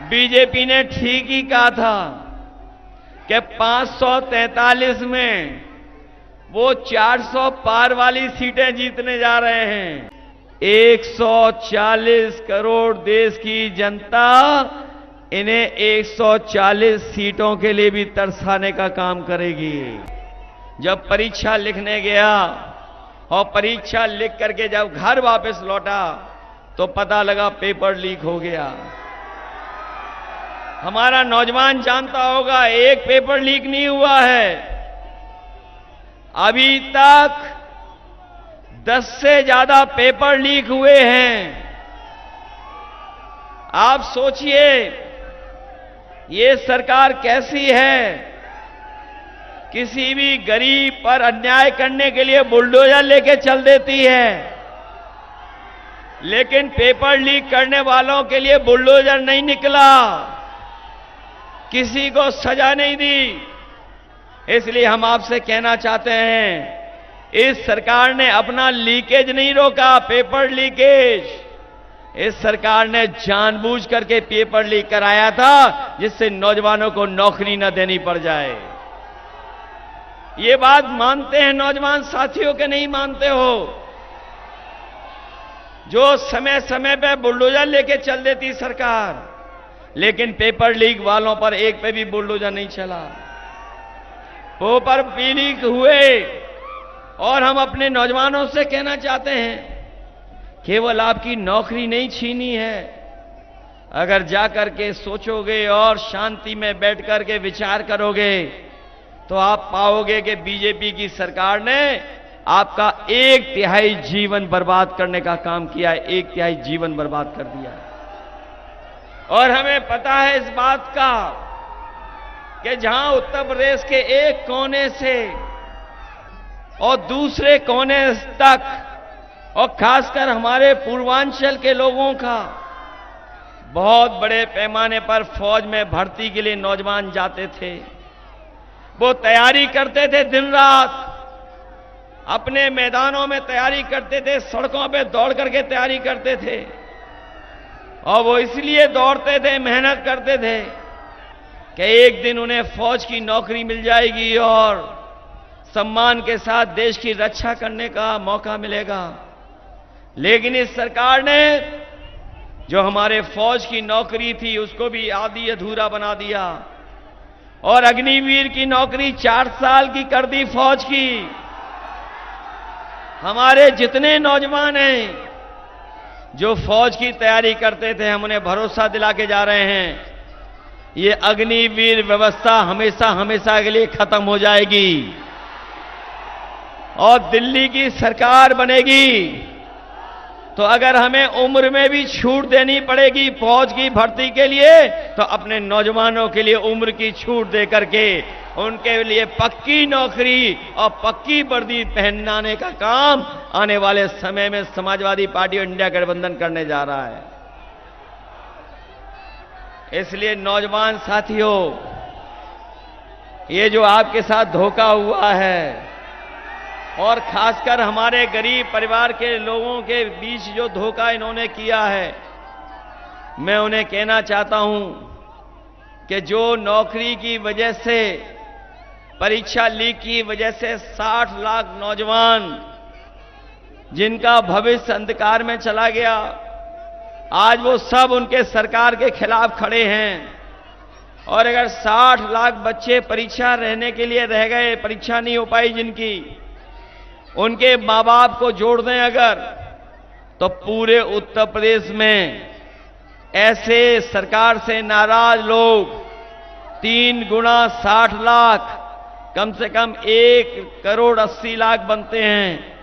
BJP ने ठीक ही कहा था कि 543 में वो 400 पार वाली सीटें जीतने जा रहे हैं। 140 करोड़ देश की जनता इन्हें 140 सीटों के लिए भी तरसाने का काम करेगी। जब परीक्षा लिखने गया और परीक्षा लिख करके जब घर वापस लौटा तो पता लगा पेपर लीक हो गया। हमारा नौजवान जानता होगा, एक पेपर लीक नहीं हुआ है। अभी तक 10 से ज्यादा पेपर लीक हुए हैं। आप सोचिए ये सरकार कैसी है। किसी भी गरीब पर अन्याय करने के लिए बुलडोजर लेके चल देती है, लेकिन पेपर लीक करने वालों के लिए बुलडोजर नहीं निकला, किसी को सजा नहीं दी। इसलिए हम आपसे कहना चाहते हैं, इस सरकार ने अपना लीकेज नहीं रोका, पेपर लीकेज। इस सरकार ने जानबूझ करके पेपर लीक कराया था जिससे नौजवानों को नौकरी न देनी पड़ जाए। ये बात मानते हैं नौजवान साथियों के नहीं मानते हो? जो समय समय पे बुलडोजर लेके चल देती सरकार, लेकिन पेपर लीक वालों पर एक पे भी बुलडोजर नहीं चला। पेपर भी लीक हुए। और हम अपने नौजवानों से कहना चाहते हैं, केवल आपकी नौकरी नहीं छीनी है। अगर जाकर के सोचोगे और शांति में बैठ करके विचार करोगे तो आप पाओगे कि बीजेपी की सरकार ने आपका 1/3 जीवन बर्बाद करने का काम किया है। 1/3 जीवन बर्बाद कर दिया है। और हमें पता है इस बात का कि जहां उत्तर प्रदेश के एक कोने से और दूसरे कोने तक, और खासकर हमारे पूर्वांचल के लोगों का बहुत बड़े पैमाने पर फौज में भर्ती के लिए नौजवान जाते थे। वो तैयारी करते थे, दिन रात अपने मैदानों में तैयारी करते थे, सड़कों पे दौड़ करके तैयारी करते थे। और वो इसलिए दौड़ते थे, मेहनत करते थे कि एक दिन उन्हें फौज की नौकरी मिल जाएगी और सम्मान के साथ देश की रक्षा करने का मौका मिलेगा। लेकिन इस सरकार ने जो हमारे फौज की नौकरी थी उसको भी आधी अधूरा बना दिया और अग्निवीर की नौकरी 4 साल की कर दी फौज की। हमारे जितने नौजवान हैं जो फौज की तैयारी करते थे, हम उन्हें भरोसा दिला के जा रहे हैं, ये अग्निवीर व्यवस्था हमेशा हमेशा के लिए खत्म हो जाएगी और दिल्ली की सरकार बनेगी तो अगर हमें उम्र में भी छूट देनी पड़ेगी फौज की भर्ती के लिए, तो अपने नौजवानों के लिए उम्र की छूट दे करके उनके लिए पक्की नौकरी और पक्की वर्दी पहनाने का काम आने वाले समय में समाजवादी पार्टी और इंडिया गठबंधन करने जा रहा है। इसलिए नौजवान साथियों, ये जो आपके साथ धोखा हुआ है और खासकर हमारे गरीब परिवार के लोगों के बीच जो धोखा इन्होंने किया है, मैं उन्हें कहना चाहता हूं कि जो नौकरी की वजह से, परीक्षा लीक की वजह से 60 लाख नौजवान जिनका भविष्य अंधकार में चला गया, आज वो सब उनके सरकार के खिलाफ खड़े हैं। और अगर 60 लाख बच्चे परीक्षा रहने के लिए रह गए, परीक्षा नहीं हो पाई जिनकी, उनके मां बाप को जोड़ दें अगर, तो पूरे उत्तर प्रदेश में ऐसे सरकार से नाराज लोग 3 गुना 60 लाख, कम से कम 1,80,00,000 बनते हैं।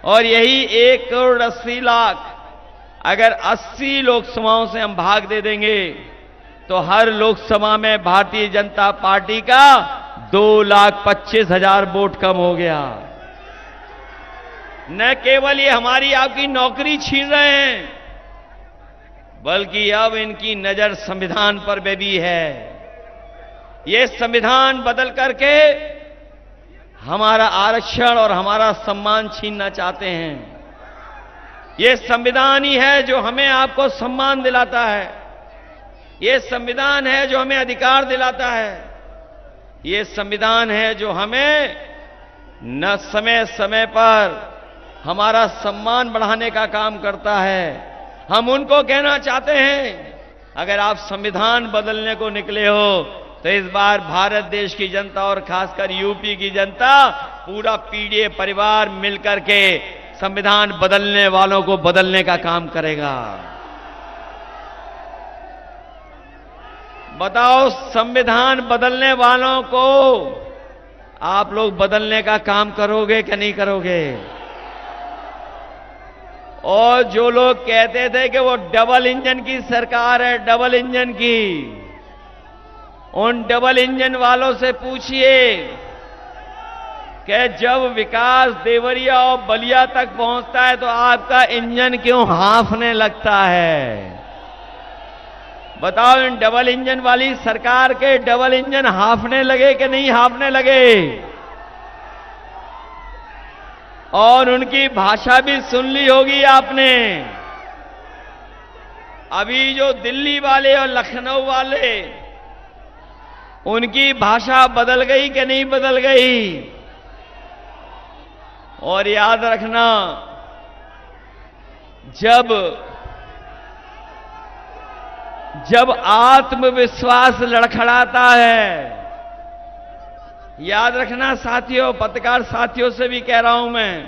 और यही 1,80,00,000 अगर 80 लोकसभाओं से हम भाग दे देंगे तो हर लोकसभा में भारतीय जनता पार्टी का 2,25,000 वोट कम हो गया। न केवल ये हमारी आपकी नौकरी छीन रहे हैं, बल्कि अब इनकी नजर संविधान पर भी है। ये संविधान बदल करके हमारा आरक्षण और हमारा सम्मान छीनना चाहते हैं। ये संविधान ही है जो हमें आपको सम्मान दिलाता है। ये संविधान है जो हमें अधिकार दिलाता है। ये संविधान है जो हमें न समय समय पर हमारा सम्मान बढ़ाने का काम करता है। हम उनको कहना चाहते हैं, अगर आप संविधान बदलने को निकले हो तो इस बार भारत देश की जनता और खासकर यूपी की जनता, पूरा पीडीए परिवार मिलकर के संविधान बदलने वालों को बदलने का काम करेगा। बताओ, संविधान बदलने वालों को आप लोग बदलने का काम करोगे कि नहीं करोगे? और जो लोग कहते थे कि वो डबल इंजन की सरकार है, डबल इंजन की, उन डबल इंजन वालों से पूछिए कि जब विकास देवरिया और बलिया तक पहुंचता है तो आपका इंजन क्यों हांफने लगता है? बताओ, इन डबल इंजन वाली सरकार के डबल इंजन हांफने लगे कि नहीं हांफने लगे? और उनकी भाषा भी सुन ली होगी आपने। अभी जो दिल्ली वाले और लखनऊ वाले, उनकी भाषा बदल गई कि नहीं बदल गई? और याद रखना, जब आत्मविश्वास लड़खड़ाता है, याद रखना साथियों, पत्रकार साथियों से भी कह रहा हूं मैं,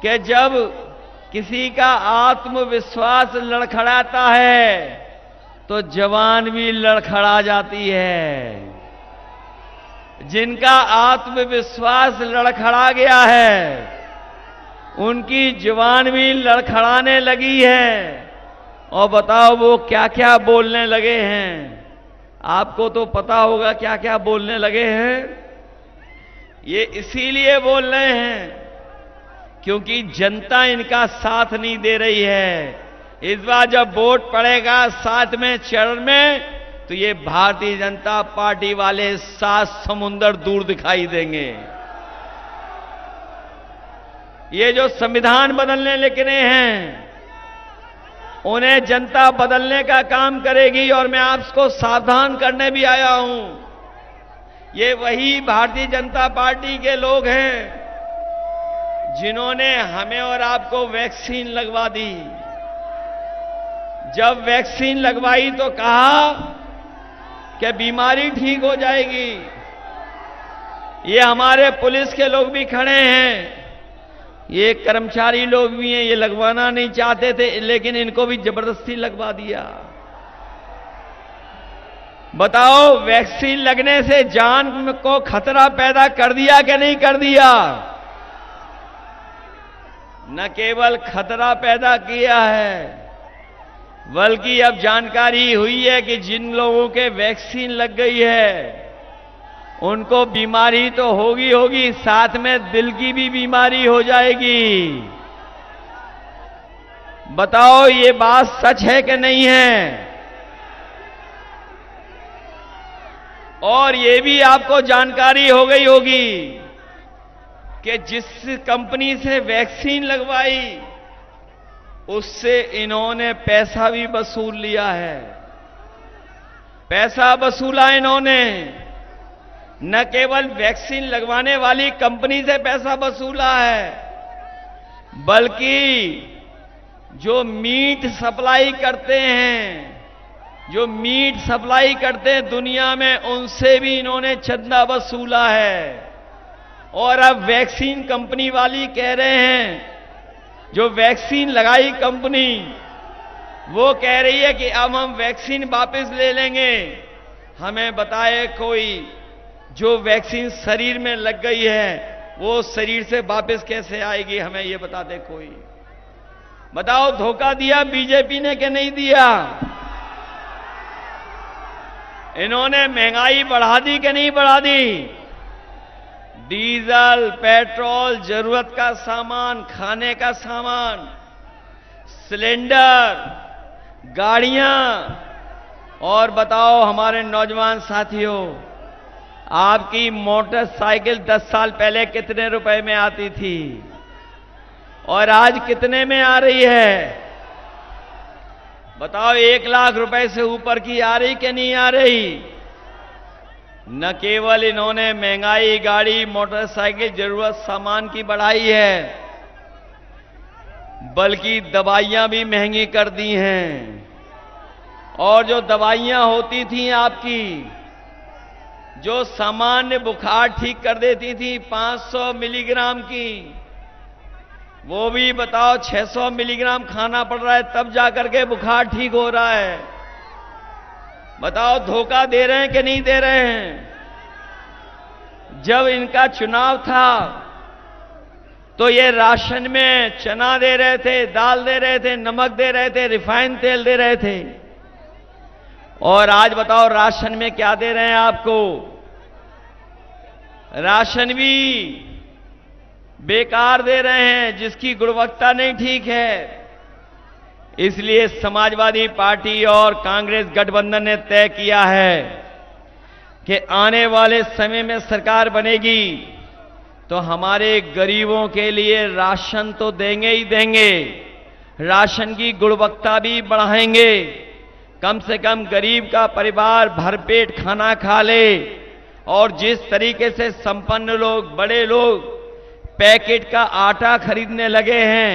कि जब किसी का आत्मविश्वास लड़खड़ाता है तो जवान भी लड़खड़ा जाती है। जिनका आत्मविश्वास लड़खड़ा गया है उनकी जवान भी लड़खड़ाने लगी है। और बताओ, वो क्या क्या बोलने लगे हैं? आपको तो पता होगा क्या क्या बोलने लगे हैं। ये इसीलिए बोल रहे हैं क्योंकि जनता इनका साथ नहीं दे रही है। इस बार जब वोट पड़ेगा 7वें चरण में, तो ये भारतीय जनता पार्टी वाले 7 समुंदर दूर दिखाई देंगे। ये जो संविधान बदलने निकले हैं, उन्हें जनता बदलने का काम करेगी। और मैं आपको सावधान करने भी आया हूं, ये वही भारतीय जनता पार्टी के लोग हैं जिन्होंने हमें और आपको वैक्सीन लगवा दी। जब वैक्सीन लगवाई तो कहा कि बीमारी ठीक हो जाएगी। ये हमारे पुलिस के लोग भी खड़े हैं, ये कर्मचारी लोग भी हैं, ये लगवाना नहीं चाहते थे लेकिन इनको भी जबरदस्ती लगवा दिया। बताओ, वैक्सीन लगने से जान को खतरा पैदा कर दिया कि नहीं कर दिया? न केवल खतरा पैदा किया है, बल्कि अब जानकारी हुई है कि जिन लोगों के वैक्सीन लग गई है उनको बीमारी तो होगी, साथ में दिल की भी बीमारी हो जाएगी। बताओ, ये बात सच है कि नहीं है? और ये भी आपको जानकारी हो गई होगी कि जिस कंपनी से वैक्सीन लगवाई उससे इन्होंने पैसा भी वसूल लिया है। पैसा वसूला इन्होंने, न केवल वैक्सीन लगवाने वाली कंपनी से पैसा वसूला है, बल्कि जो मीट सप्लाई करते हैं दुनिया में, उनसे भी इन्होंने चंदा वसूला है। और अब वैक्सीन कंपनी वाली कह रहे हैं, जो वैक्सीन लगाई कंपनी, वो कह रही है कि अब हम वैक्सीन वापस ले लेंगे। हमें बताए कोई, जो वैक्सीन शरीर में लग गई है वो शरीर से वापस कैसे आएगी? हमें ये बता दे कोई। बताओ, धोखा दिया बीजेपी ने कि नहीं दिया? इन्होंने महंगाई बढ़ा दी कि नहीं बढ़ा दी? डीजल, पेट्रोल, जरूरत का सामान, खाने का सामान, सिलेंडर, गाड़ियां। और बताओ हमारे नौजवान साथियों, आपकी मोटरसाइकिल 10 साल पहले कितने रुपए में आती थी और आज कितने में आ रही है? बताओ 1 लाख रुपए से ऊपर की आ रही कि नहीं आ रही? न केवल इन्होंने महंगाई, गाड़ी, मोटरसाइकिल, जरूरत सामान की बढ़ाई है, बल्कि दवाइयां भी महंगी कर दी हैं। और जो दवाइयां होती थी आपकी, जो सामान्य बुखार ठीक कर देती थी 500 मिलीग्राम की, वो भी बताओ 600 मिलीग्राम खाना पड़ रहा है, तब जाकर के बुखार ठीक हो रहा है। बताओ धोखा दे रहे हैं कि नहीं दे रहे हैं? जब इनका चुनाव था तो ये राशन में चना दे रहे थे, दाल दे रहे थे, नमक दे रहे थे, रिफाइंड तेल दे रहे थे। और आज बताओ राशन में क्या दे रहे हैं आपको? राशन भी बेकार दे रहे हैं, जिसकी गुणवत्ता नहीं ठीक है। इसलिए समाजवादी पार्टी और कांग्रेस गठबंधन ने तय किया है कि आने वाले समय में सरकार बनेगी तो हमारे गरीबों के लिए राशन तो देंगे ही देंगे, राशन की गुणवत्ता भी बढ़ाएंगे। कम से कम गरीब का परिवार भरपेट खाना खा ले। और जिस तरीके से संपन्न लोग, बड़े लोग पैकेट का आटा खरीदने लगे हैं,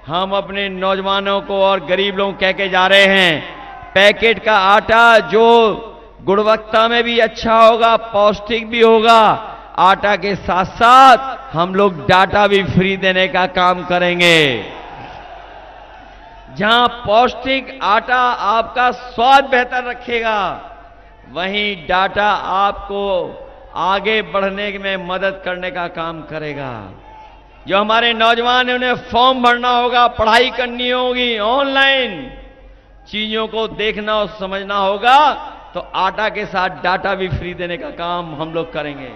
हम अपने नौजवानों को और गरीब लोगों को कह के जा रहे हैं, पैकेट का आटा जो गुणवत्ता में भी अच्छा होगा, पौष्टिक भी होगा, आटा के साथ साथ हम लोग डाटा भी फ्री देने का काम करेंगे। जहां पौष्टिक आटा आपका स्वाद बेहतर रखेगा, वहीं डाटा आपको आगे बढ़ने में मदद करने का काम करेगा। जो हमारे नौजवान हैं उन्हें फॉर्म भरना होगा, पढ़ाई करनी होगी, ऑनलाइन चीजों को देखना और समझना होगा, तो आटा के साथ डाटा भी फ्री देने का काम हम लोग करेंगे।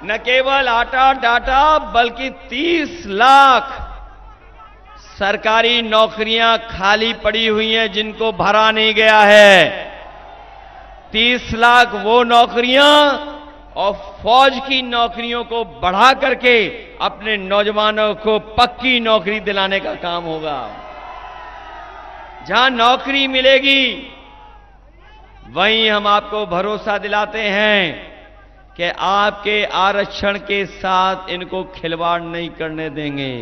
न केवल आटा डाटा, बल्कि 30 लाख सरकारी नौकरियां खाली पड़ी हुई हैं जिनको भरा नहीं गया है। 30 लाख वो नौकरियां और फौज की नौकरियों को बढ़ा करके अपने नौजवानों को पक्की नौकरी दिलाने का काम होगा। जहां नौकरी मिलेगी वहीं हम आपको भरोसा दिलाते हैं कि आपके आरक्षण के साथ इनको खिलवाड़ नहीं करने देंगे।